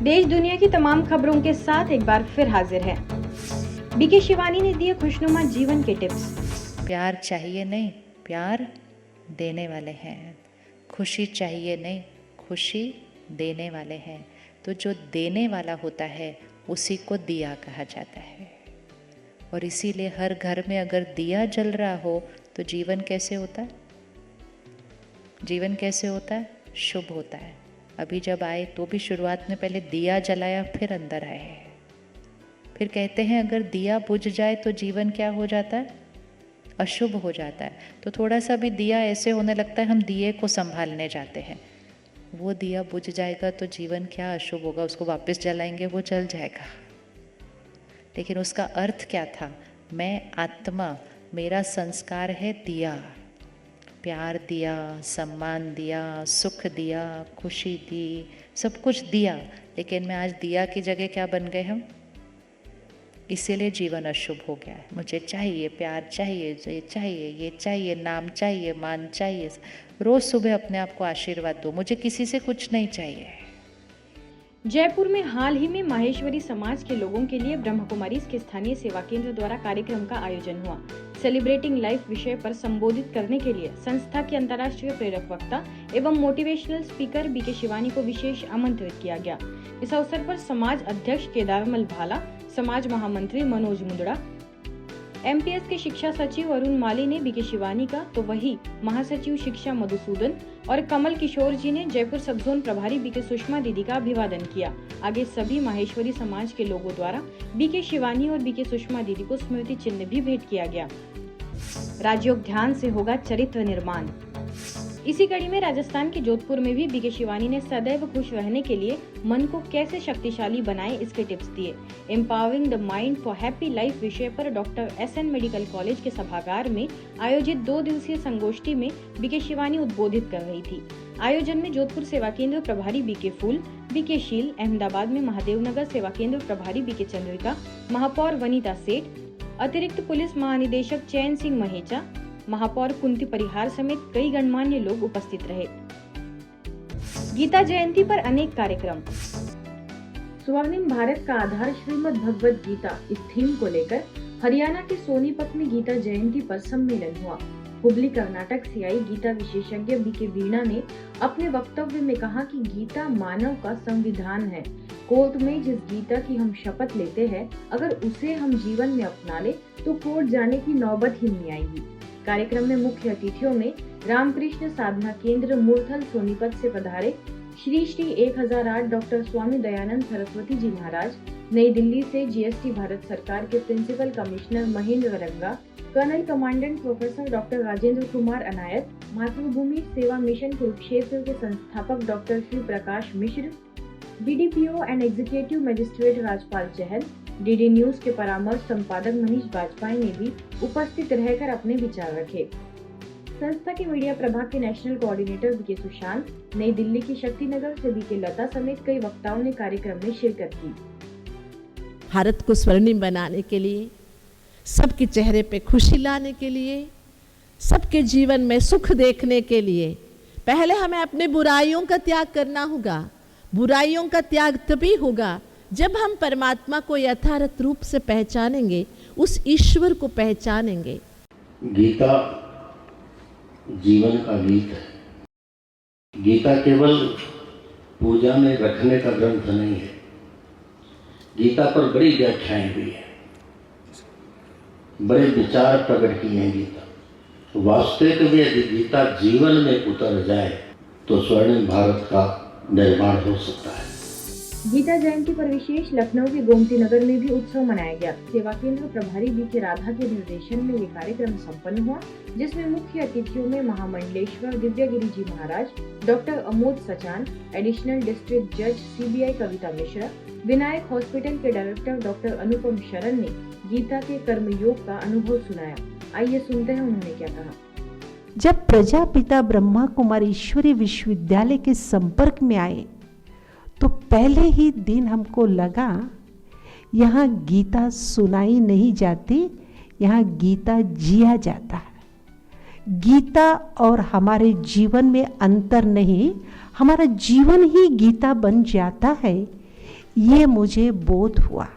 देश दुनिया की तमाम खबरों के साथ एक बार फिर हाजिर है बीके शिवानी ने दिए खुशनुमा जीवन के टिप्स। प्यार चाहिए नहीं, प्यार देने वाले हैं। खुशी चाहिए नहीं, खुशी देने वाले हैं। तो जो देने वाला होता है उसी को दिया कहा जाता है। और इसीलिए हर घर में अगर दिया जल रहा हो तो जीवन कैसे होता है? जीवन कैसे होता है? शुभ होता है। अभी जब आए तो भी शुरुआत में पहले दिया जलाया, फिर अंदर आए। फिर कहते हैं अगर दिया बुझ जाए तो जीवन क्या हो जाता है? अशुभ हो जाता है। तो थोड़ा सा भी दिया ऐसे होने लगता है हम दिए को संभालने जाते हैं, वो दिया बुझ जाएगा तो जीवन क्या अशुभ होगा, उसको वापस जलाएंगे वो जल जाएगा। लेकिन उसका अर्थ क्या था? मैं आत्मा, मेरा संस्कार है दिया, प्यार दिया, सम्मान दिया, सुख दिया, खुशी दी, सब कुछ दिया। लेकिन मैं आज दिया की जगह क्या बन गए हम? इसीलिए जीवन अशुभ हो गया है। मुझे चाहिए, प्यार चाहिए, ये चाहिए, ये चाहिए, नाम चाहिए, मान चाहिए। रोज सुबह अपने आप को आशीर्वाद दो, मुझे किसी से कुछ नहीं चाहिए। जयपुर में हाल ही में माहेश्वरी समाज के लोगों के लिए ब्रह्म कुमारीज के स्थानीय सेवा केंद्र द्वारा कार्यक्रम का आयोजन हुआ। सेलिब्रेटिंग लाइफ विषय पर संबोधित करने के लिए संस्था के अंतर्राष्ट्रीय प्रेरक वक्ता एवं मोटिवेशनल स्पीकर बीके शिवानी को विशेष आमंत्रित किया गया। इस अवसर पर समाज अध्यक्ष केदारमल भाला, समाज महामंत्री मनोज मुंदड़ा, एमपीएस के शिक्षा सचिव अरुण माली ने बीके शिवानी का, तो वही महासचिव शिक्षा मधुसूदन और कमल किशोर जी ने जयपुर सब जोन प्रभारी बीके सुषमा दीदी का अभिवादन किया। आगे सभी माहेश्वरी समाज के लोगों द्वारा बीके शिवानी और बीके सुषमा दीदी को स्मृति चिन्ह भी भेंट किया गया। राजयोग ध्यान से होगा चरित्र निर्माण। इसी कड़ी में राजस्थान के जोधपुर में भी बीके शिवानी ने सदैव खुश रहने के लिए मन को कैसे शक्तिशाली बनाए इसके टिप्स दिए। Empowering the mind for happy life विषय पर डॉक्टर एसएन मेडिकल कॉलेज के सभागार में आयोजित 2 दिवसीय संगोष्ठी में बीके शिवानी उद्बोधित कर रही थी। आयोजन में जोधपुर सेवा केंद्र प्रभारी बीके फूल, बीके शील, अहमदाबाद में महादेवनगर सेवा केंद्र प्रभारी बीके चंद्रिका, महापौर वनीता सेठ, अतिरिक्त पुलिस महानिदेशक चैन सिंह महेचा, महापौर कुंती परिहार समेत कई गणमान्य लोग उपस्थित रहे। गीता जयंती पर अनेक कार्यक्रम। स्वर्णिम भारत का आधार श्रीमद् भगवद गीता, इस थीम को लेकर हरियाणा के सोनीपत में गीता जयंती पर सम्मेलन हुआ। हुबली कर्नाटक से आई गीता विशेषज्ञ बीके वीणा ने अपने वक्तव्य में कहा कि गीता मानव का संविधान है। कोर्ट में जिस गीता की हम शपथ लेते हैं, अगर उसे हम जीवन में अपना ले तो कोर्ट जाने की नौबत ही नहीं आएगी। कार्यक्रम में मुख्य अतिथियों में रामकृष्ण साधना केंद्र मूर्थल सोनीपत से पधारे श्री 1008 डॉक्टर स्वामी दयानंद सरस्वती जी महाराज, नई दिल्ली से जीएसटी भारत सरकार के principal commissioner Mahendra Ranga, colonel commandant professor doctor Rajendra Kumar Anayat, Matribhumi Seva mission Kurukshetra के संस्थापक doctor Shri Prakash Mishra, BDPO and executive magistrate Rajpal Chahal, DD news के परामर्श संपादक मनीष बाजपेयी ने भी उपस्थित रहकर अपने विचार रखे। संस्था के मीडिया प्रभाग के नेशनल कोऑर्डिनेटर बीके सुशांत, नई दिल्ली की शक्तिनगर से बीके लता समेत कई वक्ताओं ने कार्यक्रम में शिरकत की। भारत को स्वर्णिम बनाने के लिए, सबके चेहरे पे खुशी लाने के लिए, सबके जीवन में सुख देखने के लिए पहले हमें अपने बुराइयों का त्याग करना होगा। बुराइयों का त्याग तभी होगा जब हम परमात्मा को यथार्थ रूप से पहचानेंगे, उस ईश्वर को पहचानेंगे। गीता जीवन का गीत है। गीता केवल पूजा में रखने का ग्रंथ नहीं है। गीता पर बड़ी व्याख्याएं भी है, बड़े विचार प्रकट किए हैं। गीता वास्तविक में यदि गीता जीवन में उतर जाए तो स्वर्णिम भारत का निर्माण हो सकता है। गीता जयंती पर विशेष लखनऊ के गोमती नगर में भी उत्सव मनाया गया। सेवा केंद्र प्रभारी बीके राधा के निर्देशन में ये कार्यक्रम संपन्न हुआ, जिसमें मुख्य अतिथियों में Mahamandaleshwar Divyagiri ji Maharaj, doctor Amod Sachan, additional district जज सीबीआई कविता मिश्रा, विनायक हॉस्पिटल के डायरेक्टर डॉक्टर अनुपम शरण ने गीता के कर्मयोग का अनुभव सुनाया। आइए सुनते हैं उन्होंने क्या कहा। जब प्रजापिता ब्रह्मा कुमार ईश्वरीय विश्वविद्यालय के संपर्क में आए तो पहले ही दिन हमको लगा यहाँ गीता सुनाई नहीं जाती, यहाँ गीता जिया जाता है। गीता और हमारे जीवन में अंतर नहीं, हमारा जीवन ही गीता बन जाता है। ये मुझे बोध हुआ।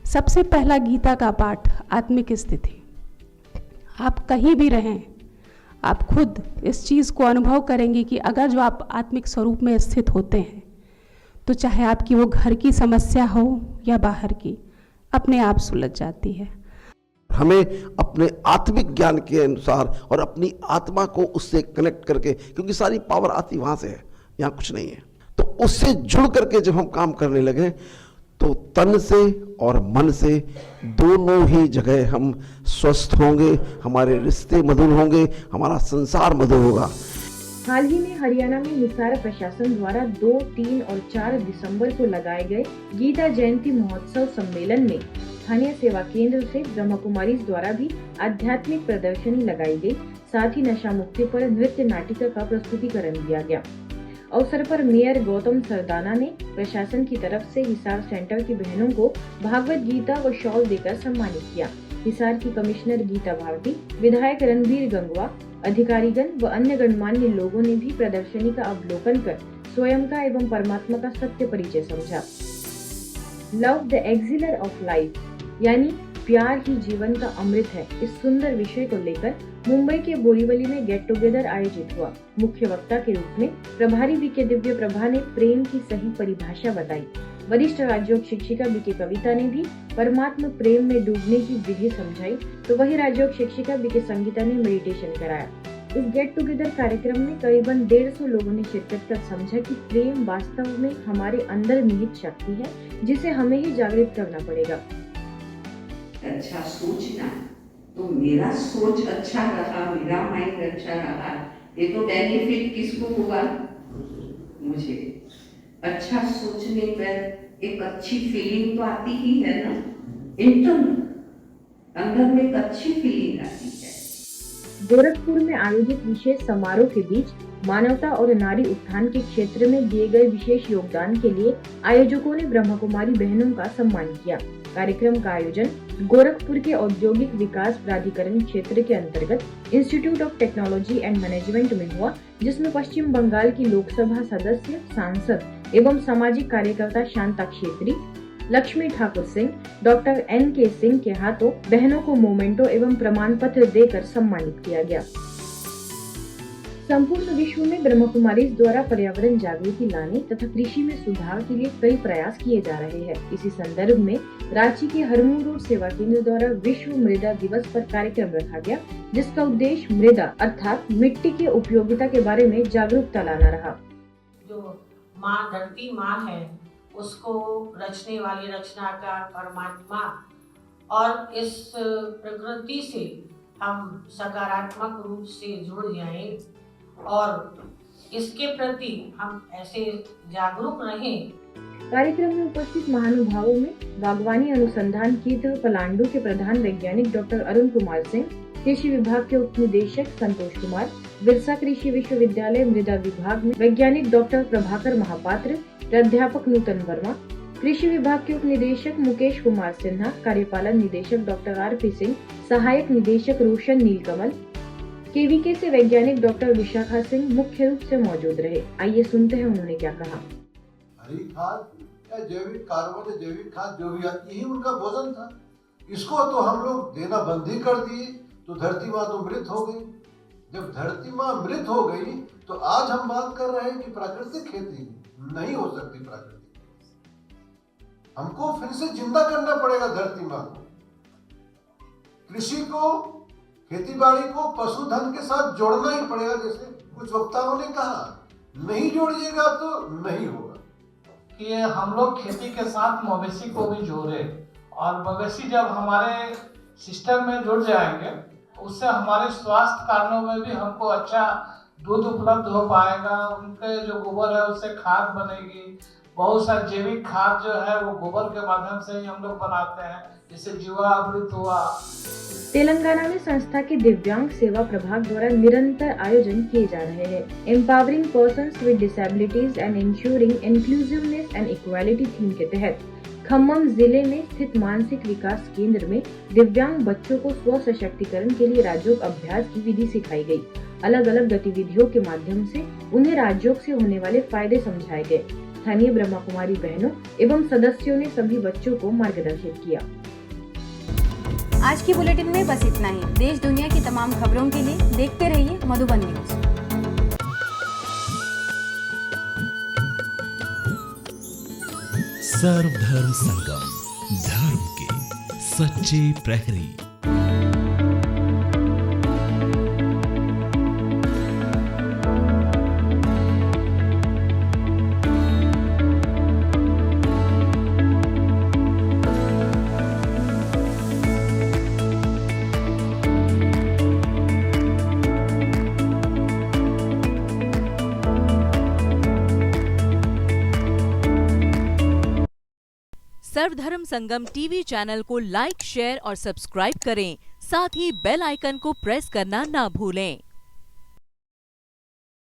सबसे पहला गीता का पाठ आत्मिक स्थिति। आप कहीं भी रहें, आप खुद इस चीज़ को अनुभव करेंगे कि अगर जो आप आत्मिक स्वरूप में स्थित होते हैं तो चाहे आपकी वो घर की समस्या हो या बाहर की, अपने आप सुलझ जाती है। हमें अपने आत्मिक ज्ञान के अनुसार और अपनी आत्मा को उससे कनेक्ट करके, क्योंकि सारी पावर आती वहाँ से है, यहाँ कुछ नहीं है, तो उससे जुड़ करके जब हम काम करने लगे तो तन से और मन से दोनों ही जगह हम स्वस्थ होंगे, हमारे रिश्ते मधुर होंगे, हमारा संसार मधुर होगा। हाल ही में हरियाणा में हिसार प्रशासन द्वारा 2, 3 और 4 दिसंबर को लगाए गए गीता जयंती महोत्सव सम्मेलन में स्थानीय सेवा केंद्र से ब्रह्म कुमारी द्वारा भी आध्यात्मिक प्रदर्शनी लगाई गई। साथ ही नशा मुक्ति पर नृत्य नाटिका का प्रस्तुतिकरण दिया गया। अवसर पर मेयर गौतम सरदाना ने प्रशासन की तरफ से हिसार सेंटर की बहनों को भागवत गीता व शॉल देकर सम्मानित किया। हिसार की कमिश्नर गीता भारती, विधायक रणबीर गंगवा, अधिकारीगण व अन्य गणमान्य लोगों ने भी प्रदर्शनी का अवलोकन कर स्वयं का एवं परमात्मा का सत्य परिचय समझा। लव द एक्सिलर ऑफ लाइफ यानी प्यार ही जीवन का अमृत है, इस सुंदर विषय को लेकर मुंबई के बोरीवली में गेट टुगेदर आयोजित हुआ। मुख्य वक्ता के रूप में प्रभारी बीके दिव्य प्रभा ने प्रेम की सही परिभाषा बताई। वरिष्ठ राजयोग शिक्षिका बीके कविता ने भी परमात्मा प्रेम में डूबने की विधि समझाई, तो वही राजयोग शिक्षिका बीके संगीता ने मेडिटेशन कराया। इस गेट टुगेदर कार्यक्रम में करीबन 150 लोगों ने शिरकत कर समझा कि प्रेम वास्तव में हमारे अंदर निहित शक्ति है, जिसे हमें ही जागृत करना पड़ेगा। अच्छा सोचना, तो मेरा सोच अच्छा रहा, मेरा माइंड अच्छा रहा, ये तो बेनिफिट किसको हुआ? मुझे। अच्छा सोचने पर एक अच्छी फीलिंग तो आती ही है ना, इंटरनल अंदर में एक अच्छी फीलिंग आती है। गोरखपुर में आयोजित विशेष समारोह के बीच मानवता और नारी उत्थान के क्षेत्र में दिए गए विशेष योगदान के लिए आयोजकों ने ब्रह्म कुमारी बहनों का सम्मान किया। कार्यक्रम का आयोजन गोरखपुर के औद्योगिक विकास प्राधिकरण क्षेत्र के अंतर्गत institute of technology and management में हुआ, जिसमें पश्चिम बंगाल की लोकसभा सदस्य, सांसद एवं सामाजिक कार्यकर्ता शांता क्षेत्री, लक्ष्मी ठाकुर सिंह, डॉक्टर NK सिंह के हाथों बहनों को मोमेंटो एवं प्रमाण पत्र देकर सम्मानित किया गया। संपूर्ण विश्व में ब्रह्म कुमारी द्वारा पर्यावरण जागृति लाने तथा कृषि में सुधार के लिए कई प्रयास किए जा रहे हैं। इसी संदर्भ में रांची के हरमू रोड सेवा केंद्र द्वारा विश्व मृदा दिवस पर कार्यक्रम रखा गया, जिसका उद्देश्य मृदा अर्थात मिट्टी के उपयोगिता के बारे में जागरूकता लाना रहा। जो माँ धरती माँ है, उसको रचने वाली रचनाकार परमात्मा और इस प्रकृति से हम सकारात्मक रूप से जुड़ जाएं और इसके प्रति हम ऐसे जागरूक रहें। कार्यक्रम में उपस्थित महानुभावों में बागवानी अनुसंधान केंद्र पलांडू के प्रधान वैज्ञानिक डॉक्टर अरुण कुमार सिंह, कृषि विभाग के उप निदेशक संतोष कुमार, बिरसा कृषि विश्वविद्यालय मृदा विभाग में वैज्ञानिक डॉक्टर प्रभाकर महापात्र, प्राध्यापक नूतन वर्मा, कृषि विभाग के उप निदेशक मुकेश कुमार सिन्हा, कार्यपालन निदेशक डॉक्टर RP सिंह, सहायक निदेशक रोशन नीलकमल, KVK से वैज्ञानिक डॉक्टर विशाखा सिंह मुख्य रूप से मौजूद रहे। आइए सुनते हैं उन्होंने क्या कहा। हरी खाद या जैविक कार्बन या जैविक खाद जो भी आती है उनका भोजन था, इसको तो हम लोग देना बंद ही कर दिए, तो धरती माँ तो मृत हो गई। जब धरती माँ मृत हो गई तो आज हम बात कर रहे हैं कि प्राकृतिक खेती नहीं हो सकती। प्राकृतिक हमको फिर से जिंदा करना पड़ेगा धरती माँ को, कृषि को, खेती बाड़ी को पशुधन के साथ जोड़ना ही पड़ेगा। जैसे कुछ वक्ताओं ने कहा, नहीं जोड़िएगा तो नहीं होगा। कि हम लोग खेती के साथ मवेशी को भी जोड़े, और मवेशी जब हमारे सिस्टम में जुड़ जाएंगे उससे हमारे स्वास्थ्य कारणों में भी हमको अच्छा दूध उपलब्ध हो पाएगा। उनके जो गोबर है उससे खाद बनेगी। बहुत सा जैविक खाद जो है वो गोबर के माध्यम से ही हम लोग बनाते हैं, जैसे जीवामृत हुआ। तेलंगाना में संस्था के दिव्यांग सेवा प्रभाग द्वारा निरंतर आयोजन किए जा रहे हैं। Empowering persons with disabilities and ensuring inclusiveness and equality theme के तहत खम्मम जिले में स्थित मानसिक विकास केंद्र में दिव्यांग बच्चों को स्व सशक्तिकरण के लिए राजयोग अभ्यास की विधि सिखाई गई। अलग अलग गतिविधियों के माध्यम से उन्हें राजयोग से होने वाले फायदे समझाए गए। स्थानीय ब्रह्मा कुमारी बहनों एवं सदस्यों ने सभी बच्चों को मार्गदर्शित किया। आज की बुलेटिन में बस इतना ही। देश दुनिया की तमाम खबरों के लिए देखते रहिए मधुबन न्यूज। सर्वधर्म संगम, धर्म के सच्चे प्रहरी। सर्वधर्म संगम टीवी चैनल को लाइक, शेयर और सब्सक्राइब करें। साथ ही बेल आइकन को प्रेस करना ना भूलें।